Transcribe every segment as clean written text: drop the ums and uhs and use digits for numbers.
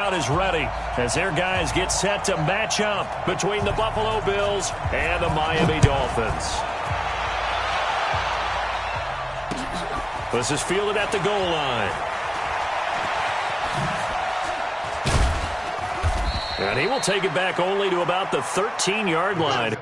Is ready as their guys get set to match up between the Buffalo Bills and the Miami Dolphins. This is fielded at the goal line. And he will take it back only to about the 13-yard line.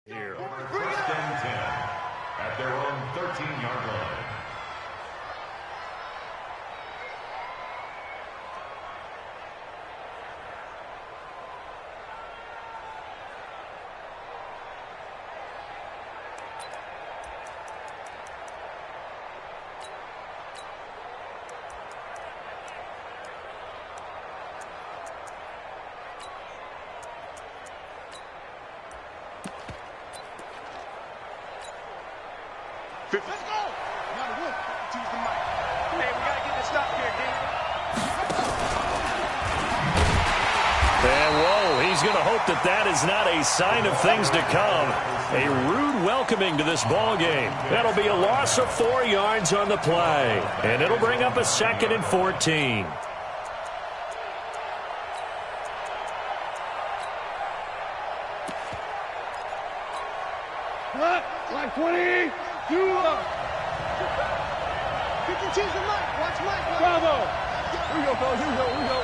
Here. First and 10 at their own 13-yard line. Let's go! Now the wolf choose the mic. Hey, we gotta get this stop here, King. And whoa, he's going to hope that that is not a sign of things to come. A rude welcoming to this ball game. That'll be a loss of 4 yards on the play. And it'll bring up a 2nd and 14. Like 20. You can choose the mic. Watch Mike. Bravo. Here we go, fellas. Here we go.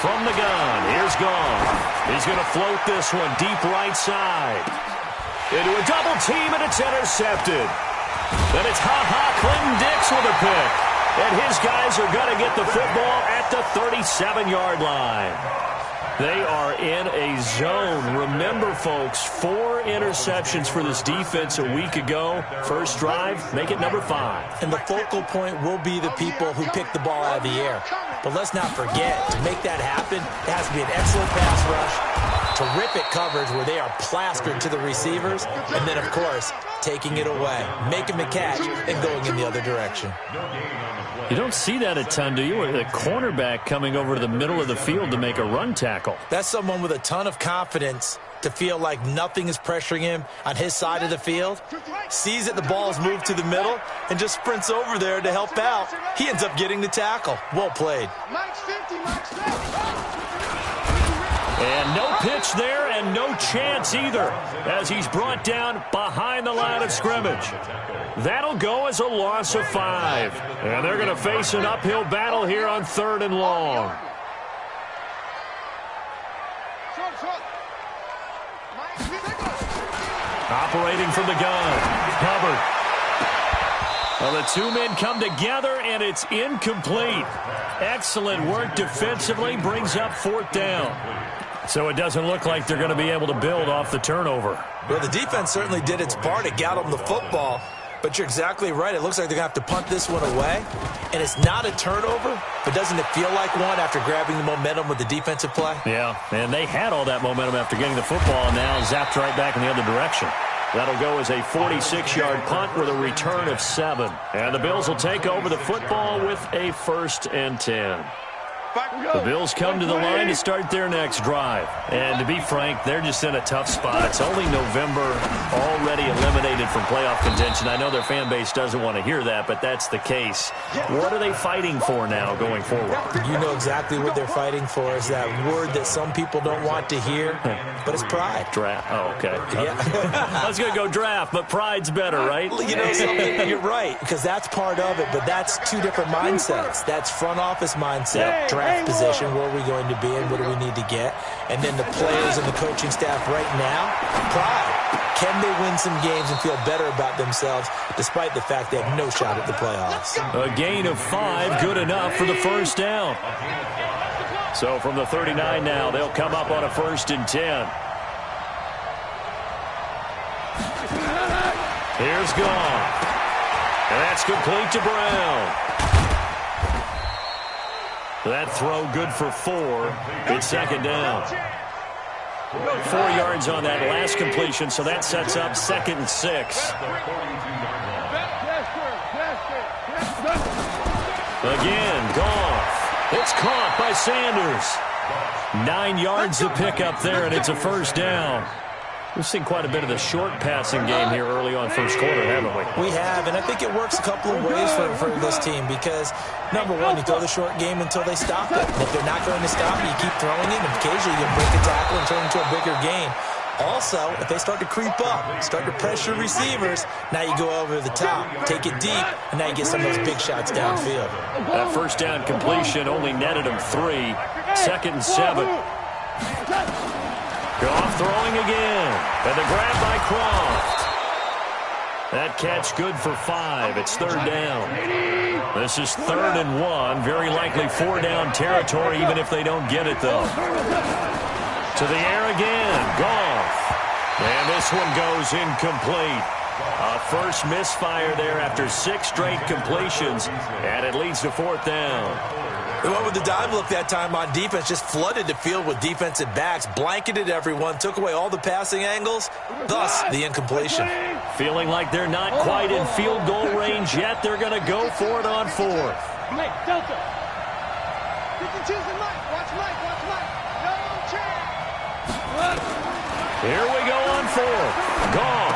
From the gun, here's Gone. He's going to float this one deep right side. Into a double team, and it's intercepted. Then it's Clinton Dix with a pick. And his guys are going to get the football at the 37-yard line. They are in a zone. Remember, folks, 4 interceptions for this defense a week ago. First drive, make it number 5. And the focal point will be the people who pick the ball out of the air. But let's not forget, to make that happen, it has to be an excellent pass rush, terrific coverage where they are plastered to the receivers, and then, of course, taking it away, making the catch, and going in the other direction. You don't see that a ton, do you? A cornerback coming over to the middle of the field to make a run tackle. That's someone with a ton of confidence to feel like nothing is pressuring him on his side of the field, sees that the ball is moved to the middle, and just sprints over there to help out. He ends up getting the tackle. Well played. And no pitch there and no chance either as he's brought down behind the line of scrimmage. That'll go as a loss of 5. And they're going to face an uphill battle here on 3rd and long. Operating from the gun, Hubbard. Well, the 2 men come together, and it's incomplete. Excellent work defensively, brings up 4th down. So it doesn't look like they're going to be able to build off the turnover. Well, the defense certainly did its part. It got them the football. But you're exactly right. It looks like they're going to have to punt this one away. And it's not a turnover, but doesn't it feel like one after grabbing the momentum with the defensive play? Yeah, and they had all that momentum after getting the football, and now zapped right back in the other direction. That'll go as a 46-yard punt with a return of 7. And the Bills will take over the football with a 1st and 10. The Bills come to the line to start their next drive. And to be frank, they're just in a tough spot. It's only November, already eliminated from playoff contention. I know their fan base doesn't want to hear that, but that's the case. What are they fighting for now going forward? You know exactly what they're fighting for is that word that some people don't want to hear, but it's pride. Draft. Oh, okay. Yeah. I was going to go draft, but pride's better, right? You know something? You're right, because that's part of it, but that's 2 different mindsets. That's front office mindset, draft position, where are we going to be and what do we need to get, and then the players and the coaching staff right now, pride. Can they win some games and feel better about themselves despite the fact they have no shot at the playoffs? A gain of 5, good enough for the 1st down. So from the 39 now, they'll come up on a 1st and 10. Here's Goff. And that's complete to Brown. That throw good for 4. It's second down. 4 yards on that last completion, so that sets up 2nd and 6. Again, Goff. It's caught by Sanders. 9 yards to pick up there, and it's a first down. We've seen quite a bit of the short passing game here early on first quarter, haven't we? We have, and I think it works a couple of ways for this team because, number one, you throw the short game until they stop it. And if they're not going to stop it, you keep throwing it, and occasionally you break a tackle and turn it into a bigger game. Also, if they start to creep up, start to pressure receivers, now you go over the top, take it deep, and now you get some of those big shots downfield. That first down completion only netted him 3. 2nd and 7. Goff throwing again. And the grab by Croft. That catch good for 5. It's 3rd down. This is 3rd and 1. Very likely 4-down territory, even if they don't get it, though. To the air again. Goff. And this one goes incomplete. A first misfire there after 6 straight completions. And it leads to 4th down. They went with the dive look that time on defense, just flooded the field with defensive backs, blanketed everyone, took away all the passing angles, thus the incompletion. Feeling like they're not quite in field goal range yet. They're going to go for it on 4th. Mike, Delta. You can choose the Mike. Watch Mike. Watch Mike. No chance. Here we go on 4th. Goff.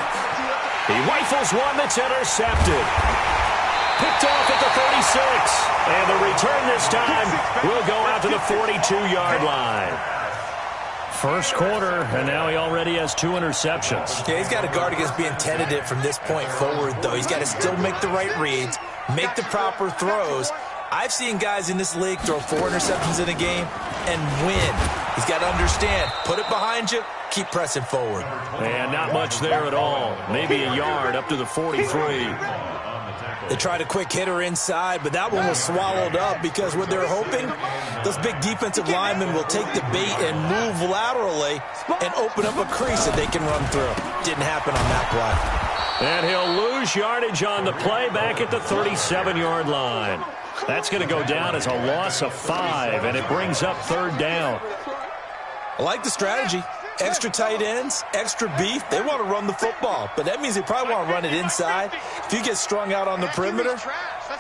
He rifles one that's intercepted. Picked off at the 36. And the return this time will go out to the 42-yard line. First quarter, and now he already has 2 interceptions. Yeah, he's got to guard against being tentative from this point forward, though. He's got to still make the right reads, make the proper throws. I've seen guys in this league throw 4 interceptions in a game and win. He's got to understand, put it behind you, keep pressing forward. And not much there at all. Maybe a yard up to the 43. They tried a quick hitter inside, but that one was swallowed up because what they're hoping, those big defensive linemen will take the bait and move laterally and open up a crease that they can run through. Didn't happen on that play. And he'll lose yardage on the play back at the 37-yard line. That's going to go down as a loss of 5, and it brings up 3rd down. I like the strategy. Extra tight ends, extra beef. They want to run the football, but that means they probably want to run it inside. If you get strung out on the perimeter,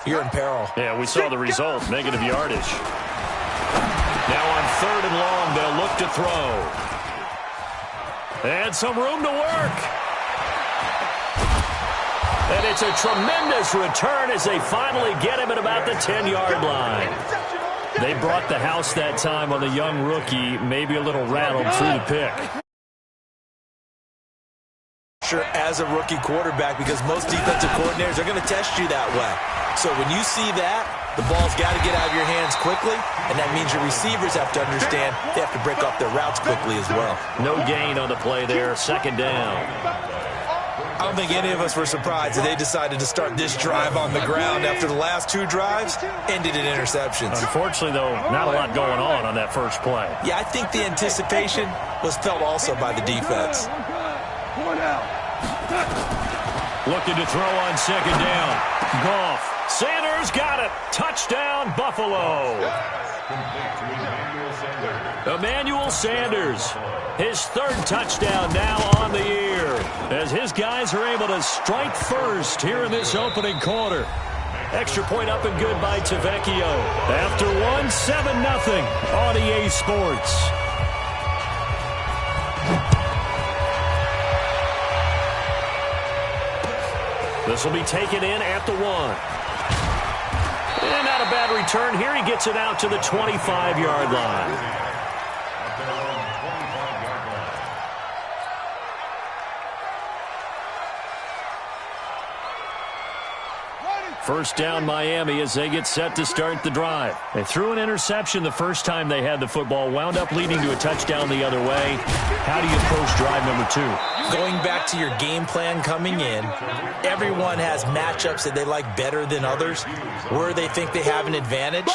you're in peril. Yeah, we saw the result, negative yardage. Now on 3rd and long, they'll look to throw. And some room to work. And it's a tremendous return as they finally get him at about the 10-yard line. They brought the house that time on the young rookie, maybe a little rattled through the pick. Sure, as a rookie quarterback, because most defensive coordinators are going to test you that way. So when you see that, the ball's got to get out of your hands quickly, and that means your receivers have to understand they have to break off their routes quickly as well. No gain on the play there, 2nd down. I don't think any of us were surprised that they decided to start this drive on the ground after the last 2 drives ended in interceptions. Unfortunately, though, not a lot going on that first play. Yeah, I think the anticipation was felt also by the defense. Looking to throw on 2nd down. Goff. Sanders got it. Touchdown, Buffalo. Emmanuel Sanders. His 3rd touchdown now on the year as his guys are able to strike first here in this opening quarter. Extra point up and good by Tavecchio. After 1, 7-0 on EA Sports. This will be taken in at the 1. And not a bad return here. He gets it out to the 25-yard line. First down Miami as they get set to start the drive. They threw an interception the first time they had the football, wound up leading to a touchdown the other way. How do you approach drive number 2? Going back to your game plan coming in, everyone has matchups that they like better than others. Where they think they have an advantage,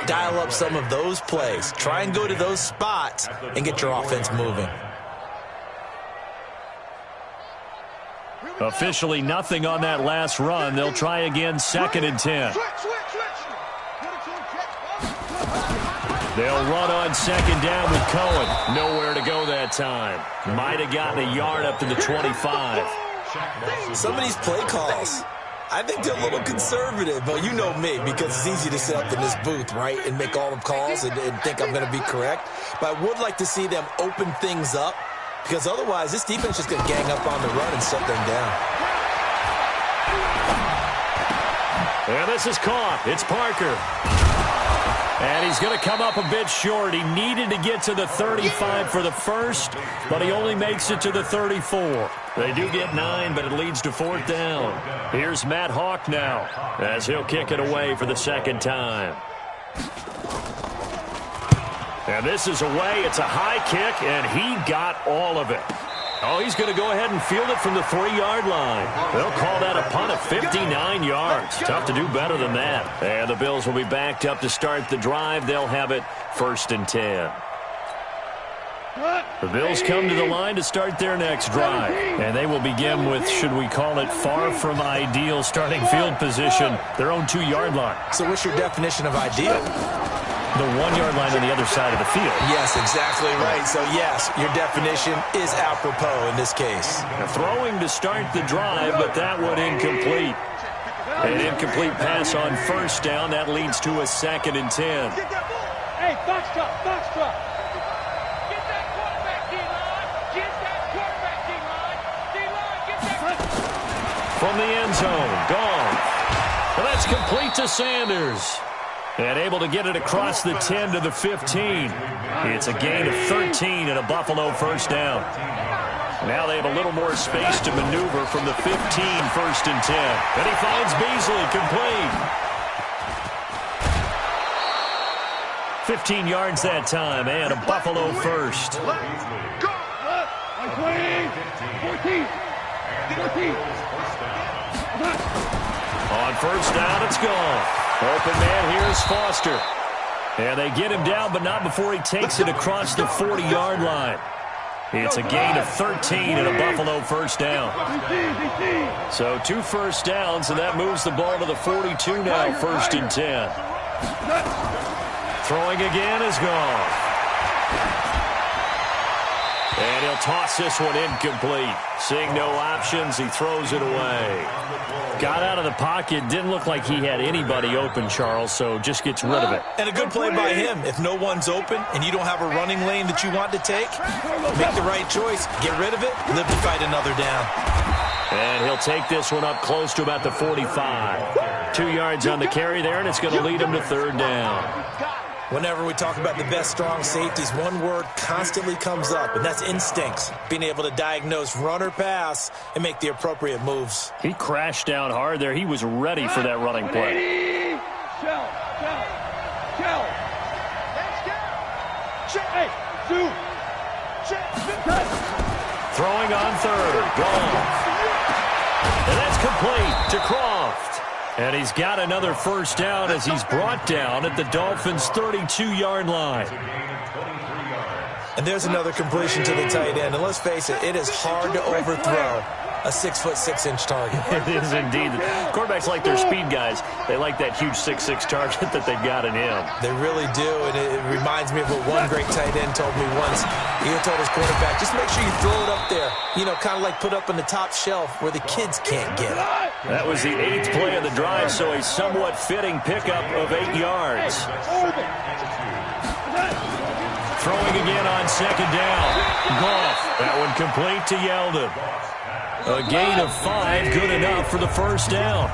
dial up some of those plays. Try and go to those spots and get your offense moving. Officially nothing on that last run. They'll try again, 2nd and 10. They'll run on 2nd down with Cohen. Nowhere to go that time. Might have gotten a yard up to the 25. Some of these play calls, I think they're a little conservative, but you know me, because it's easy to sit up in this booth, right, and make all the calls and think I'm going to be correct. But I would like to see them open things up, because otherwise this defense is going to gang up on the run and shut them down. And this is caught. It's Parker. And he's going to come up a bit short. He needed to get to the 35 for the first, but he only makes it to the 34. They do get 9, but it leads to 4th down. Here's Matt Hawk now, as he'll kick it away for the 2nd time. And this is away. It's a high kick, and he got all of it. Oh, he's going to go ahead and field it from the 3-yard line. They'll call that a punt of 59 yards. Tough to do better than that. And the Bills will be backed up to start the drive. They'll have it 1st and 10. The Bills come to the line to start their next drive. And they will begin with, should we call it, far from ideal starting field position, their own 2-yard line. So what's your definition of ideal? The 1-yard line on the other side of the field. Yes, exactly right. So, yes, your definition is apropos in this case. Now, throwing to start the drive, but that one incomplete. An incomplete pass on 1st down. That leads to a 2nd and 10. Hey, box truck, box truck. Get that quarterback, D-line. Get that quarterback, D-line. D-line, get that. From the end zone, gone. And that's complete to Sanders. And able to get it across the 10 to the 15. It's a gain of 13 and a Buffalo 1st down. Now they have a little more space to maneuver from the 15, 1st and 10. And he finds Beasley, complete. 15 yards that time, and a Buffalo 1st. Go! 14. On 1st down, it's gone. Open man, here's Foster. And they get him down, but not before he takes it across the 40-yard line. It's a gain of 13 and a Buffalo 1st down. So 2 1st downs, and that moves the ball to the 42 now, 1st and 10. Throwing again is gone. And he'll toss this one incomplete. Seeing no options, he throws it away. Got out of the pocket. Didn't look like he had anybody open, Charles, so just gets rid of it. And a good play by him. If no one's open and you don't have a running lane that you want to take, make the right choice. Get rid of it. Live to fight another down. And he'll take this one up close to about the 45. 2 yards on the carry there, and it's going to lead him to 3rd down. Whenever we talk about the best strong safeties, one word constantly comes up, and that's instincts. Being able to diagnose run or pass and make the appropriate moves. He crashed down hard there. He was ready for that running play. Shell. Let's go. Check. Hey, zoom. Check. Throwing on 3rd. Gone. And that's complete to Croft. And he's got another 1st down as he's brought down at the Dolphins' 32-yard line. And there's another completion to the tight end. And let's face it, it is hard to overthrow a 6'6" target. It is indeed. Quarterbacks like their speed guys. They like that huge 6'6" target that they've got in him. They really do, and it reminds me of what one great tight end told me once. He told his quarterback, just make sure you throw it up there. You know, kind of like put up on the top shelf where the kids can't get it. That was the 8th play of the drive, so a somewhat fitting pickup of 8 yards. Throwing again on 2nd down. Goff. That one complete to Yeldon. A gain of 5, good enough for the 1st down.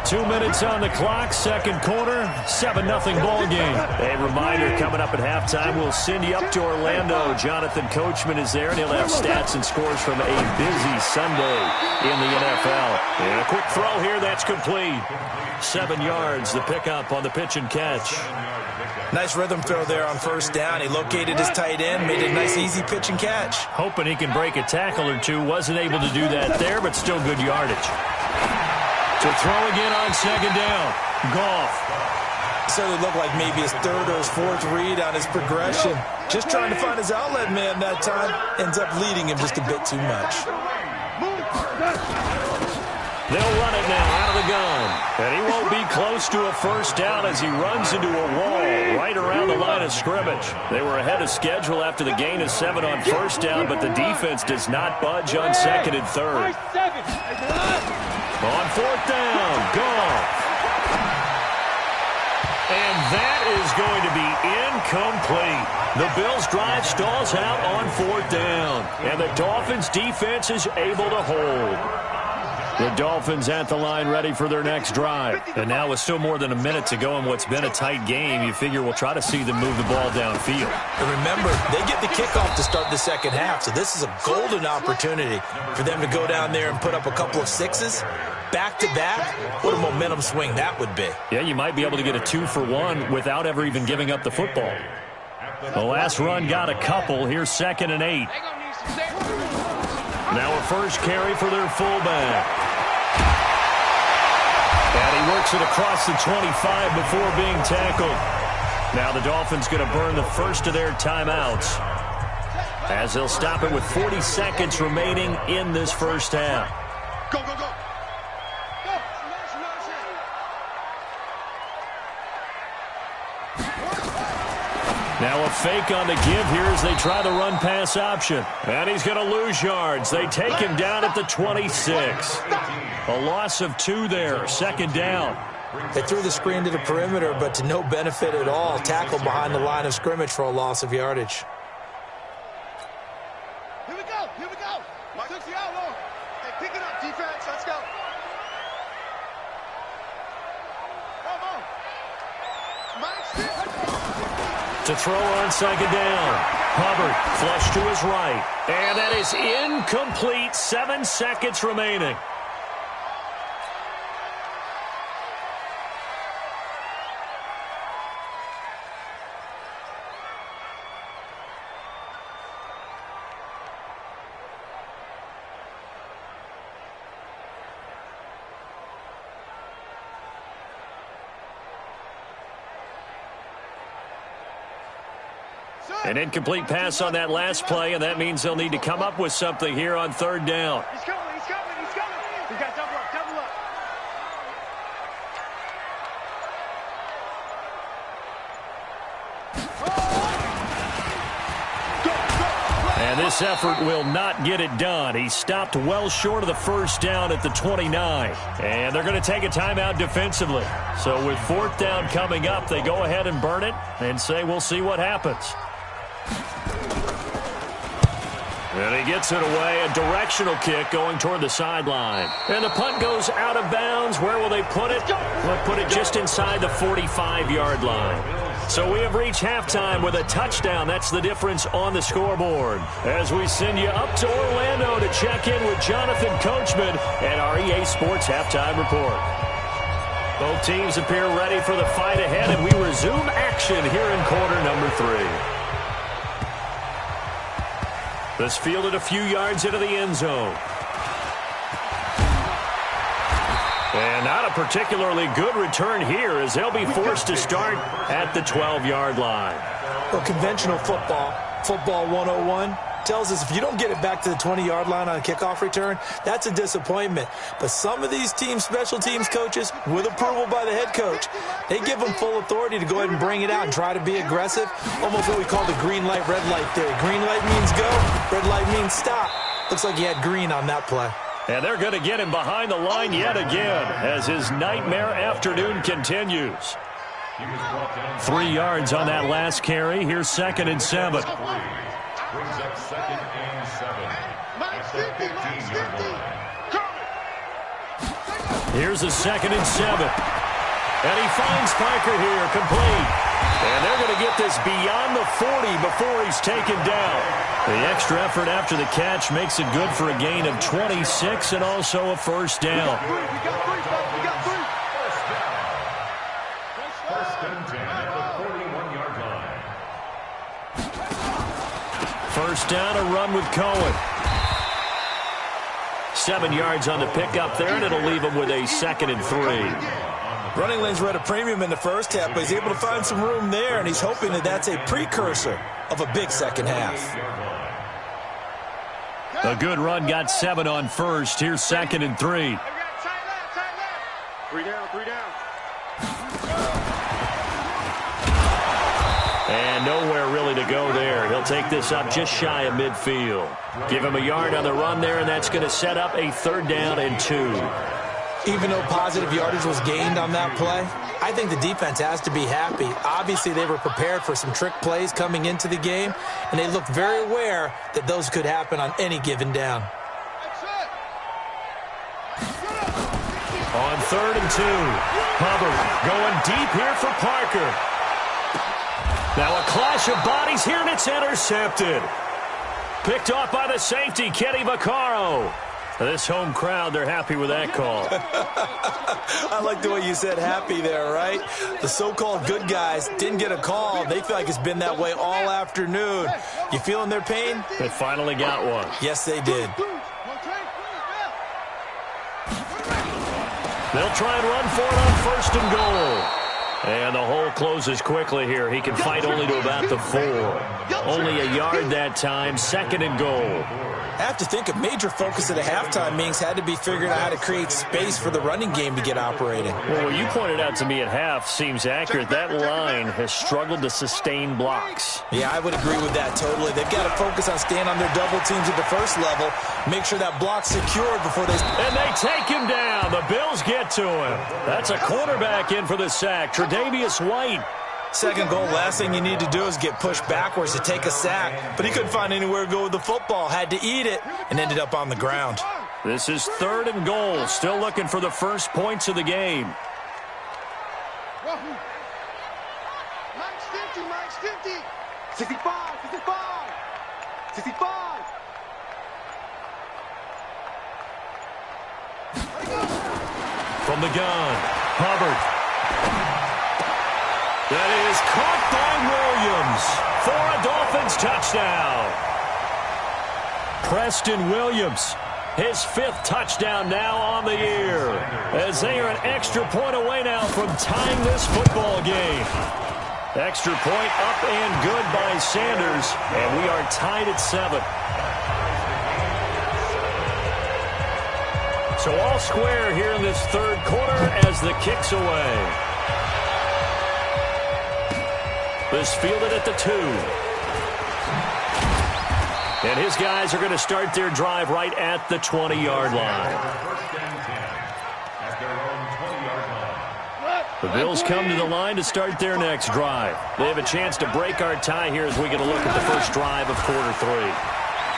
2 minutes on the clock, 2nd quarter, 7-0 ball game. A reminder coming up at halftime, we'll send you up to Orlando. Jonathan Coachman is there, and he'll have stats and scores from a busy Sunday in the NFL. And a quick throw here, that's complete. 7 yards, the pickup on the pitch and catch. Nice rhythm throw there on 1st down. He located his tight end, made a nice easy pitch and catch. Hoping he can break a tackle or two. Wasn't able to do that there, but still good yardage. To throw again on 2nd down. Goff. Certainly looked like maybe his 3rd or his 4th read on his progression. Just trying to find his outlet man that time. Ends up leading him just a bit too much. They'll run it now out of the gun. And he won't be close to a first down as he runs into a wall right around the line of scrimmage. They were ahead of schedule after the gain of 7 on first down, but the defense does not budge on second and third. On fourth down, Goff. And that is going to be incomplete. The Bills' drive stalls out on fourth down. And the Dolphins' defense is able to hold. The Dolphins at the line ready for their next drive. And now with still more than a minute to go in what's been a tight game, you figure we'll try to see them move the ball downfield. And remember, they get the kickoff to start the second half, so this is a golden opportunity for them to go down there and put up a couple of sixes. Back-to-back, what a momentum swing that would be. Yeah, you might be able to get a 2-for-1 without ever even giving up the football. The last run got a couple. Here's 2nd and 8. Now a first carry for their fullback. And he works it across the 25 before being tackled. Now the Dolphins going to burn the first of their timeouts as they'll stop it with 40 seconds remaining in this first half. Go, go, go. Now a fake on the give here as they try the run-pass option. And he's going to lose yards. They take him down at the 26. A loss of 2 there, 2nd down. They threw the screen to the perimeter, but to no benefit at all. Tackled behind the line of scrimmage for a loss of yardage. Here we go, here we go. 60 out long. Hey, pick it up, defense. Let's go. Come on. To throw on 2nd down. Hubbard flush to his right. And that is incomplete. 7 seconds remaining. An incomplete pass on that last play, and that means they'll need to come up with something here on 3rd down. He's coming, he's coming, he's coming. We got double up, double up. And this effort will not get it done. He stopped well short of the first down at the 29. And they're going to take a timeout defensively. So with 4th down coming up, they go ahead and burn it and say we'll see what happens. And he gets it away, a directional kick going toward the sideline. And the punt goes out of bounds. Where will they put it? They'll put it just inside the 45-yard line. So we have reached halftime with a touchdown. That's the difference on the scoreboard. As we send you up to Orlando to check in with Jonathan Coachman and our EA Sports Halftime Report. Both teams appear ready for the fight ahead, and we resume action here in quarter number 3. This fielded a few yards into the end zone. And not a particularly good return here as they'll be forced to start at the 12-yard line. Well, conventional football 101, tells us if you don't get it back to the 20-yard line on a kickoff return, that's a disappointment. But some of these team special teams coaches, with approval by the head coach, they give them full authority to go ahead and bring it out and try to be aggressive. Almost what we call the green light, red light theory. Green light means go, red light means stop. Looks like he had green on that play. And they're going to get him behind the line yet again as his nightmare afternoon continues. 3 yards on that last carry. Here's 2nd and 7. Brings up 2nd and 7 at the 15-yard line. Here's a 2nd and 7. And he finds Piker here, complete. And they're going to get this beyond the 40 before he's taken down. The extra effort after the catch makes it good for a gain of 26 and also a first down. First and 10 at the 41-yard line. First down, a run with Cohen. 7 yards on the pickup there, and it'll leave him with a 2nd and 3. Running lanes were at a premium in the first half, but he's able to find some room there, and he's hoping that that's a precursor of a big second half. A good run got 7 on first. Here's 2nd and 3. Three down, three down. And nowhere really to go there. He'll take this up just shy of midfield. Give him a yard on the run there, and that's going to set up a 3rd down and 2. Even though positive yardage was gained on that play, I think the defense has to be happy. Obviously, they were prepared for some trick plays coming into the game, and they looked very aware that those could happen on any given down. On 3rd and 2, Hubbard going deep here for Parker. Now a clash of bodies here, and it's intercepted. Picked off by the safety, Kenny Vaccaro. This home crowd, they're happy with that call. I like the way you said happy there, right? The so-called good guys didn't get a call. They feel like it's been that way all afternoon. You feeling their pain? They finally got one. Yes, they did. They'll try and run for it on 1st and goal. And the hole closes quickly here. He can fight only to about the 4. Only a yard that time, 2nd and goal. I have to think a major focus at a halftime meetings had to be figuring out how to create space for the running game to get operating. Well, what you pointed out to me at half seems accurate. That line has struggled to sustain blocks. Yeah, I would agree with that totally. They've got to focus on staying on their double teams at the first level, make sure that block's secured before they... And they take him down. The Bills get to him. That's a cornerback in for the sack, Tre'Davious White. 2nd goal, last thing you need to do is get pushed backwards to take a sack. But he couldn't find anywhere to go with the football, had to eat it, and ended up on the ground. This is 3rd and goal, still looking for the first points of the game. Mike's 50, Mike's 50. 65, 65, 65. From the gun, Hubbard. That is caught by Williams for a Dolphins touchdown. Preston Williams, his 5th touchdown now on the year, as they are an extra point away now from tying this football game. Extra point up and good by Sanders, and we are tied at 7. So all square here in this 3rd quarter as the kick's away. This fielded at the 2. And his guys are going to start their drive right at the 20-yard line. The Bills come to the line to start their next drive. They have a chance to break our tie here as we get a look at the first drive of quarter 3.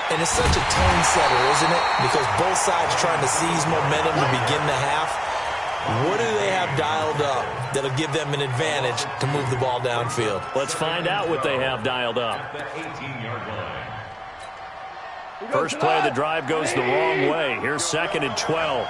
And it's such a tone setter, isn't it? Because both sides trying to seize momentum to begin the half. What do they have dialed up that'll give them an advantage to move the ball downfield? Let's find out what they have dialed up. First play of the drive goes the wrong way. Here's 2nd and 12.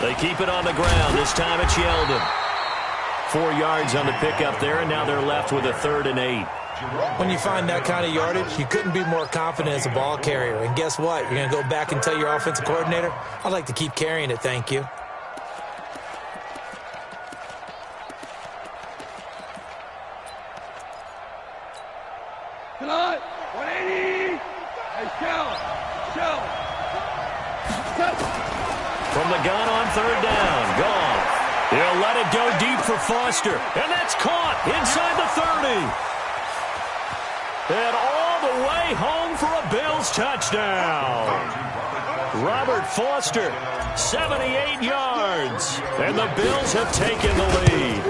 They keep it on the ground. This time it's Yeldon. 4 yards on the pickup there, and now they're left with a 3rd and 8. When you find that kind of yardage, you couldn't be more confident as a ball carrier. And guess what? You're going to go back and tell your offensive coordinator, I'd like to keep carrying it, thank you. Tonight, 180. Hey, Shell. From the gun on 3rd down. Gone. He'll let it go deep for Foster. And that's caught inside the 30. And all the way home for a Bills touchdown. Robert Foster, 78 yards. And the Bills have taken the lead.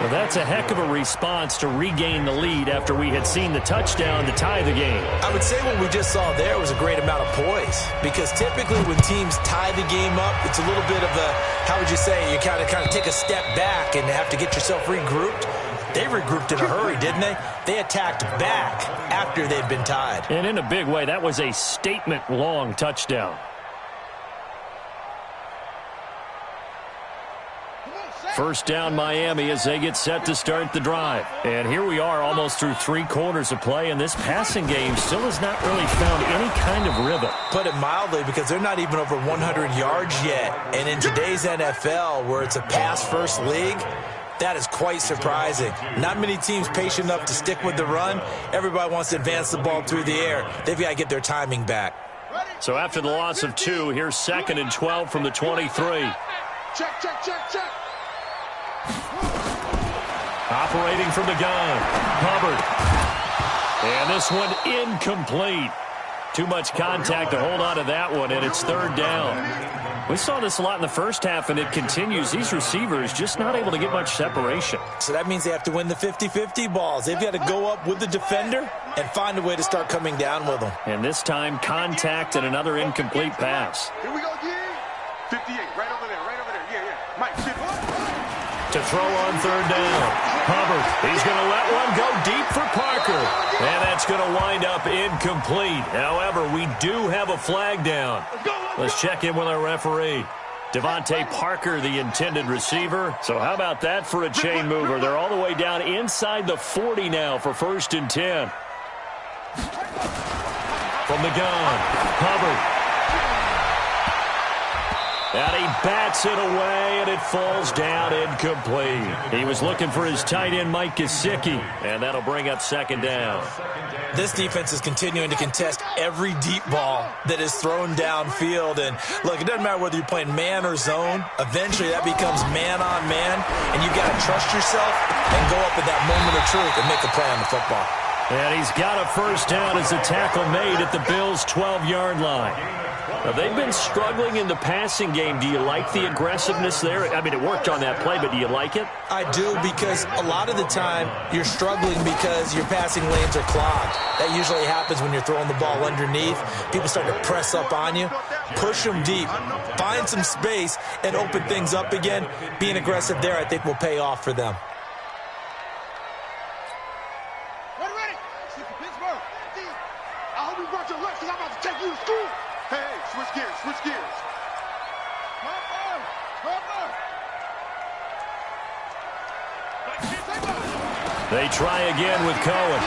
Well, that's a heck of a response to regain the lead after we had seen the touchdown to tie the game. I would say what we just saw there was a great amount of poise, because typically when teams tie the game up, it's a little bit of a, how would you say, you kind of take a step back and have to get yourself regrouped. They regrouped in a hurry, didn't they? They attacked back after they'd been tied. And in a big way, that was a statement-long touchdown. First down Miami as they get set to start the drive. And here we are almost through 3 quarters of play, and this passing game still has not really found any kind of rhythm. Put it mildly, because they're not even over 100 yards yet. And in today's NFL, where it's a pass-first league, that is quite surprising. Not many teams patient enough to stick with the run. Everybody wants to advance the ball through the air. They've got to get their timing back. So after the loss of 2, here's 2nd and 12 from the 23. Check, check, check, check. Operating from the gun, Hubbard. And this one incomplete. Too much contact to hold on to that one, and it's 3rd down. We saw this a lot in the first half, and it continues. These receivers just not able to get much separation. So that means they have to win the 50-50 balls. They've got to go up with the defender and find a way to start coming down with them. And this time, contact and another incomplete pass. Here we go again. 58, right over there, yeah. Mike, 50. To throw on 3rd down. Hubbard, he's going to let one go deep for Parker. And that's going to wind up incomplete. However, we do have a flag down. Let's check in with our referee. Devontae Parker, the intended receiver. So how about that for a chain mover? They're all the way down inside the 40 now for 1st and 10. From the gun, Hubbard. And he bats it away, and it falls down incomplete. He was looking for his tight end, Mike Gesicki, and that'll bring up 2nd down. This defense is continuing to contest every deep ball that is thrown downfield. And, look, it doesn't matter whether you're playing man or zone. Eventually, that becomes man-on-man, and you've got to trust yourself and go up at that moment of truth and make a play on the football. And he's got a 1st down as the tackle made at the Bills' 12-yard line. Now, they've been struggling in the passing game. Do you like the aggressiveness there? I mean, it worked on that play, but do you like it? I do, because a lot of the time you're struggling because your passing lanes are clogged. That usually happens when you're throwing the ball underneath. People start to press up on you. Push them deep. Find some space and open things up again. Being aggressive there, I think, will pay off for them. Ready. Pittsburgh. I hope you brought your lunch, because I'm about to take you to school. Hey, switch gears. They try again with Cohen.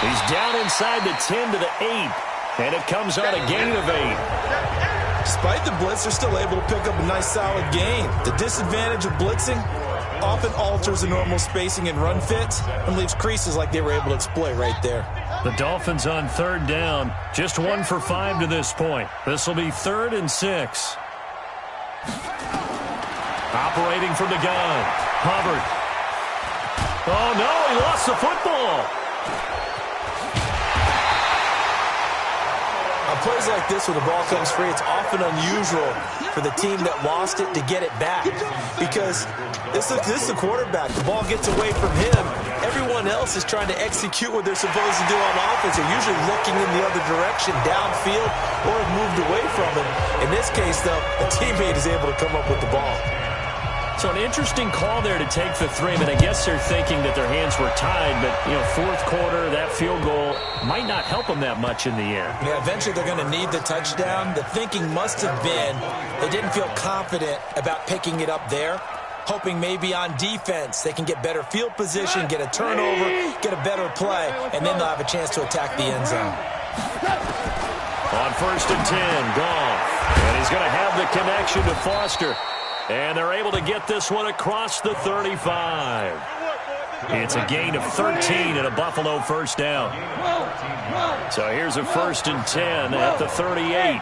He's down inside the 10 to the 8, and it comes on a gain of 8. Despite the blitz, they're still able to pick up a nice, solid gain. The disadvantage of blitzing often alters the normal spacing and run fits and leaves creases like they were able to exploit right there. The Dolphins on 3rd down, just 1 for 5 to this point. This will be 3rd and 6. Operating from the gun, Hubbard. Oh, no, he lost the football. On plays like this, where the ball comes free, it's often unusual for the team that lost it to get it back, because this is the quarterback. The ball gets away from him. Everyone else is trying to execute what they're supposed to do on offense. They're usually looking in the other direction, downfield, or have moved away from him. In this case, though, a teammate is able to come up with the ball. So an interesting call there to take the 3. But I guess they're thinking that their hands were tied. But, 4th quarter, that field goal might not help them that much in the end. Yeah, eventually they're going to need the touchdown. The thinking must have been they didn't feel confident about picking it up there, hoping maybe on defense they can get better field position, get a turnover, get a better play, and then they'll have a chance to attack the end zone. On 1st and 10, Goff. And he's going to have the connection to Foster. And they're able to get this one across the 35. It's a gain of 13 and a Buffalo 1st down. So here's a 1st and 10 at the 38.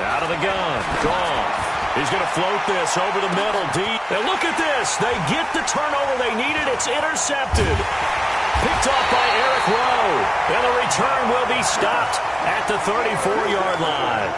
Out of the gun, Goff. He's going to float this over the middle deep. And look at this. They get the turnover they needed. It's intercepted. Picked off by Eric Rowe. And the return will be stopped at the 34-yard line.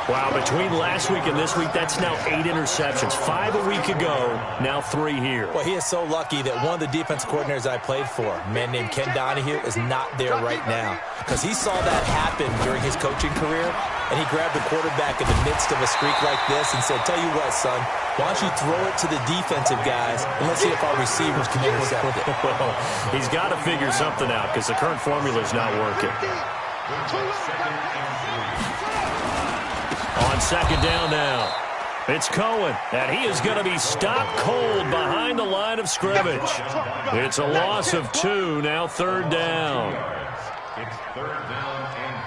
Wow, between last week and this week, that's now 8 interceptions. 5 a week ago, now 3 here. Well, he is so lucky that one of the defense coordinators I played for, a man named Ken Donahue, is not there right now. Because he saw that happen during his coaching career, and he grabbed the quarterback in the midst of a streak like this and said, tell you what, son, why don't you throw it to the defensive guys, and let's see if our receivers can intercept it. Well, he's got to figure something out because the current formula is not working. On On second down now, it's Cohen, and he is going to be stopped cold behind the line of scrimmage. It's a loss of 2, now third down. It's third down and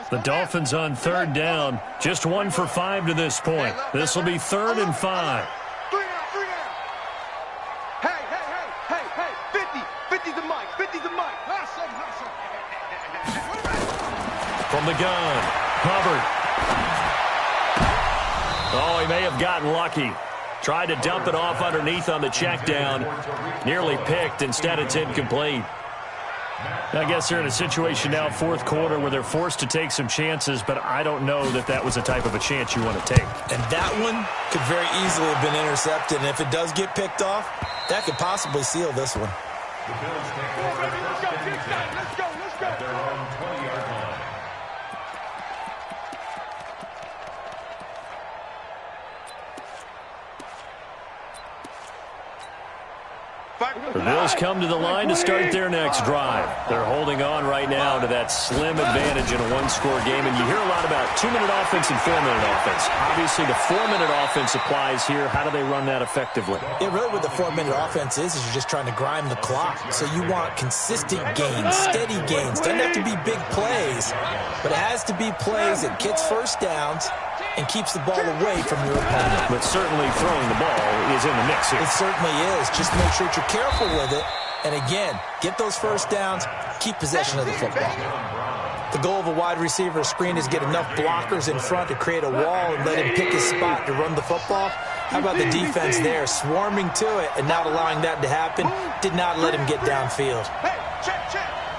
5. The Dolphins on third down, just 1 for 5 to this point. This will be 3rd and 5. 3 down, 3 down. Hey, 50 the mic, 50 the mic. From the gun, Hubbard. Oh, he may have gotten lucky. Tried to dump it off underneath on the check down. Nearly picked. Instead, it's incomplete. I guess they're in a situation now, fourth quarter, where they're forced to take some chances, but I don't know that that was the type of a chance you want to take. And that one could very easily have been intercepted, and if it does get picked off, that could possibly seal this one. The Bills take over Let's go. at their own 20-yard line. The Bills come to the line to start their next drive. They're holding on right now to that slim advantage in a one-score game, and you hear a lot about 2-minute offense and 4-minute offense. Obviously, the 4-minute offense applies here. How do they run that effectively? Yeah, really what the 4-minute offense is you're just trying to grind the clock. So you want consistent gains, steady gains. Doesn't have to be big plays, but it has to be plays that gets first downs and keeps the ball away from your opponent. But certainly throwing the ball is in the mix here. It certainly is. Just make sure that you're careful with it. And again, get those first downs, keep possession of the football. The goal of a wide receiver screen is get enough blockers in front to create a wall and let him pick his spot to run the football. How about the defense there, swarming to it and not allowing that to happen? Did not let him get downfield. Hey, check.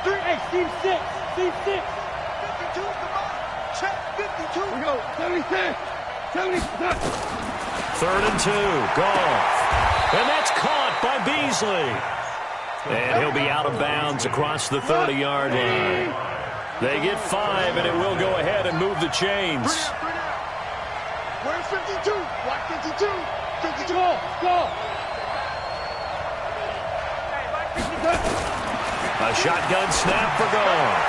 3. Hey, Steve 6. 52 is the mic. Check 52. We go. 76. 77. 3rd and 2. Goff. And that's caught by Beasley. And he'll be out of bounds across the 30-yard line. They get 5, and it will go ahead and move the chains. Where's 52? Black 52. 52. Go. A shotgun snap for Goff.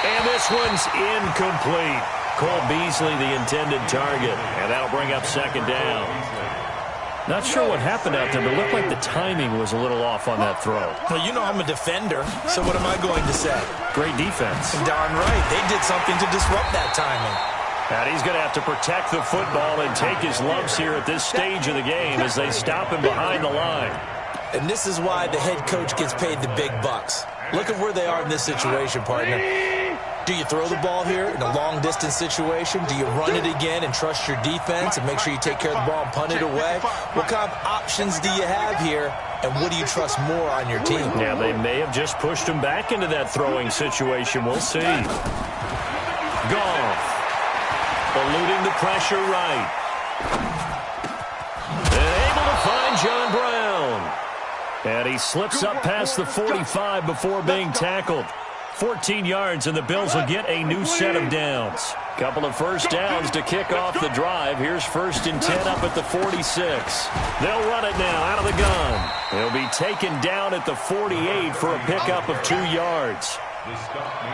And this one's incomplete. Cole Beasley, the intended target. And that'll bring up second down. Not sure what happened out there, but it looked like the timing was a little off on that throw. Well, you know I'm a defender, so what am I going to say? Great defense. Darn right. They did something to disrupt that timing. And he's going to have to protect the football and take his lumps here at this stage of the game as they stop him behind the line. And this is why the head coach gets paid the big bucks. Look at where they are in this situation, partner. Do you throw the ball here in a long-distance situation? Do you run it again and trust your defense and make sure you take care of the ball and punt it away? What kind of options do you have here, and what do you trust more on your team? Yeah, they may have just pushed him back into that throwing situation. We'll see. Goff, eluding the pressure right. And able to find John Brown. And he slips up past the 45 before being tackled. 14 yards, and the Bills will get a new set of downs. Couple of first downs to kick off the drive. Here's 1st and 10 up at the 46. They'll run it now out of the gun. They'll be taken down at the 48 for a pickup of 2 yards.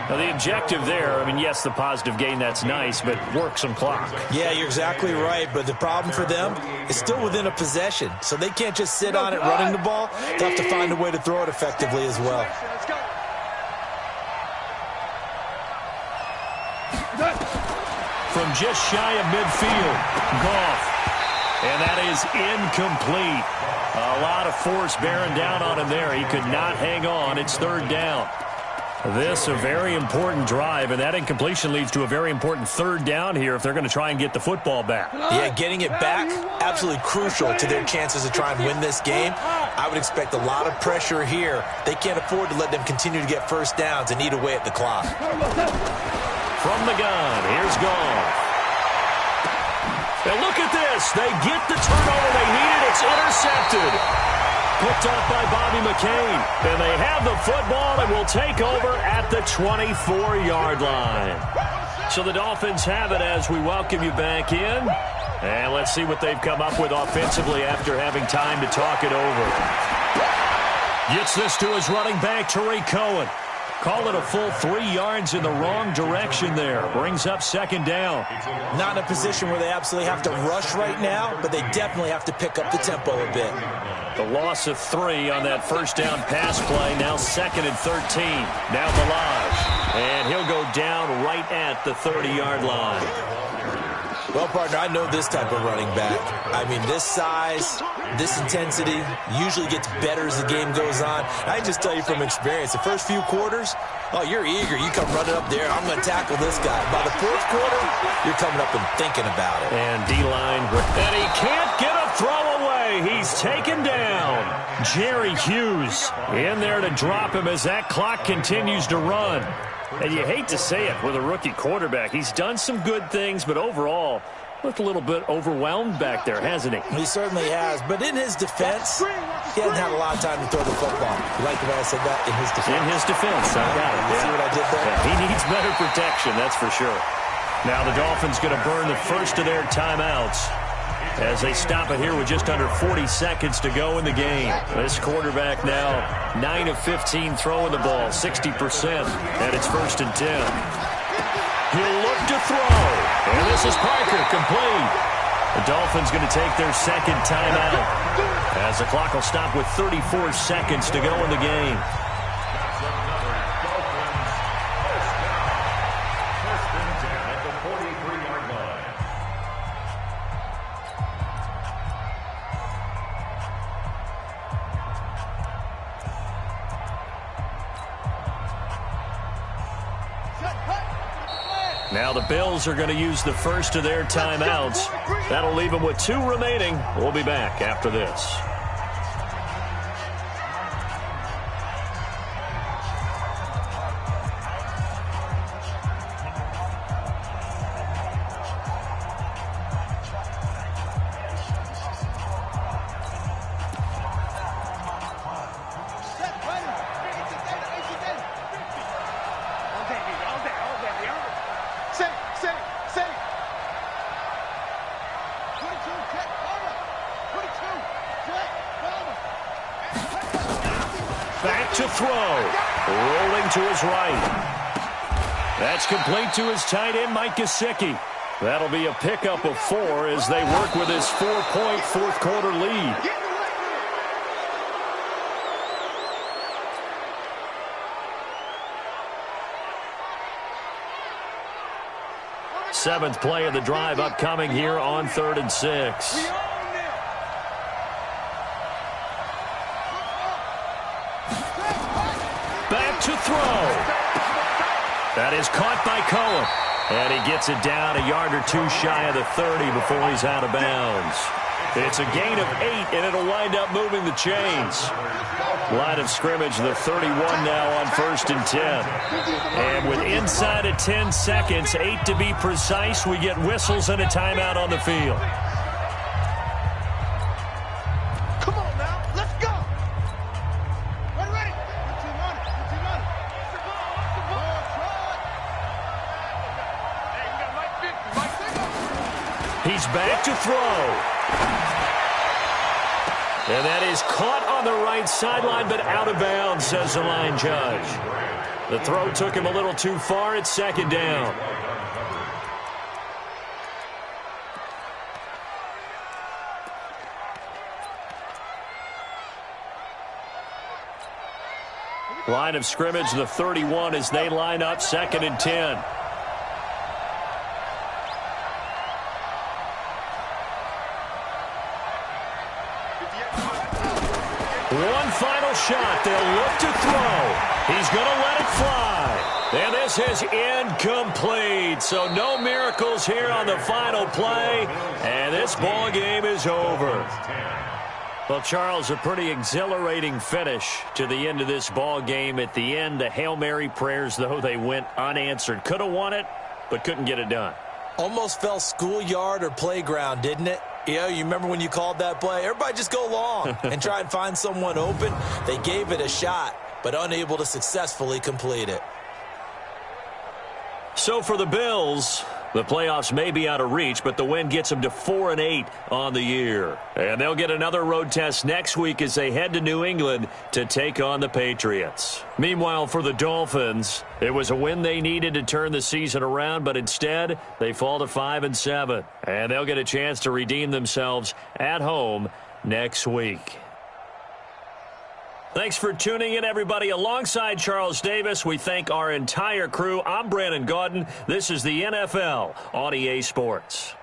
Now, the objective there, I mean, yes, the positive gain, that's nice, but work some clock. Yeah, you're exactly right, but the problem for them is still within a possession, so they can't just sit on it running the ball. They'll have to find a way to throw it effectively as well. From just shy of midfield, Goff. And that is incomplete. A lot of force bearing down on him there. He could not hang on. It's 3rd down. This a very important drive, and that incompletion leads to a very important 3rd down here if they're going to try and get the football back. Yeah, getting it back, absolutely crucial to their chances to try and win this game. I would expect a lot of pressure here. They can't afford to let them continue to get first downs and eat away at the clock. From the gun, here's Goff. And look at this. They get the turnover they needed. It's intercepted. Picked up by Bobby McCain. And they have the football and will take over at the 24-yard line. So the Dolphins have it as we welcome you back in. And let's see what they've come up with offensively after having time to talk it over. Gets this to his running back, Tariq Cohen. Call it a full 3 yards in the wrong direction there. Brings up second down. Not in a position where they absolutely have to rush right now, but they definitely have to pick up the tempo a bit. The loss of 3 on that first down pass play. Now 2nd and 13. Now Balaj. And he'll go down right at the 30-yard line. Well, partner, I know this type of running back. I mean, this size, this intensity usually gets better as the game goes on. I just tell you from experience, the first few quarters, oh, you're eager. You come running up there, I'm going to tackle this guy. By the fourth quarter, you're coming up and thinking about it. And D-line, and he can't get a throw away. He's taken down. Jerry Hughes in there to drop him as that clock continues to run. And you hate to say it with a rookie quarterback. He's done some good things, but overall, looked a little bit overwhelmed back there, hasn't he? He certainly has. But in his defense, he hasn't had a lot of time to throw the football. You like the way I said that? In his defense. In his defense. I got it. You see what I did there? Yeah, he needs better protection, that's for sure. Now the Dolphins going to burn the first of their timeouts as they stop it here with just under 40 seconds to go in the game. This quarterback now 9 of 15 throwing the ball, 60%, and it's 1st and 10. He'll look to throw, and this is Parker, complete. The Dolphins going to take their second timeout as the clock will stop with 34 seconds to go in the game. Now the Bills are going to use the first of their timeouts. That'll leave them with 2 remaining. We'll be back after this. Back to throw. Rolling to his right. That's complete to his tight end, Mike Gesicki. That'll be a pickup of 4 as they work with his 4-point fourth quarter lead. Seventh play of the drive upcoming here on 3rd and 6. Back to throw. That is caught by Cohen. And he gets it down a yard or 2 shy of the 30 before he's out of bounds. It's a gain of 8, and it'll wind up moving the chains. Line of scrimmage, the 31 now on 1st and 10. And with inside of 10 seconds, 8 to be precise, we get whistles and a timeout on the field. Come on now, let's go. Ready? Get team on it. Get team on it. Off the ball. Hey, you got Mike 50. He's back to throw. And that is caught on the right sideline, but out of bounds, says the line judge. The throw took him a little too far. It's 2nd down. Line of scrimmage, the 31 as they line up 2nd and 10. One final shot. They'll look to throw. He's going to let it fly. And this is incomplete. So no miracles here on the final play. And this ball game is over. Well, Charles, a pretty exhilarating finish to the end of this ball game. At the end, the Hail Mary prayers, though, they went unanswered. Could have won it, but couldn't get it done. Almost fell schoolyard or playground, didn't it? You remember when you called that play? Everybody just go long and try and find someone open. They gave it a shot, but unable to successfully complete it. So for the Bills, The playoffs may be out of reach, but the win gets them to 4-8 on the year. And they'll get another road test next week as they head to New England to take on the Patriots. Meanwhile, for the Dolphins, it was a win they needed to turn the season around, but instead they fall to 5-7. And they'll get a chance to redeem themselves at home next week. Thanks for tuning in, everybody. Alongside Charles Davis, we thank our entire crew. I'm Brandon Gaudin. This is the NFL on EA Sports.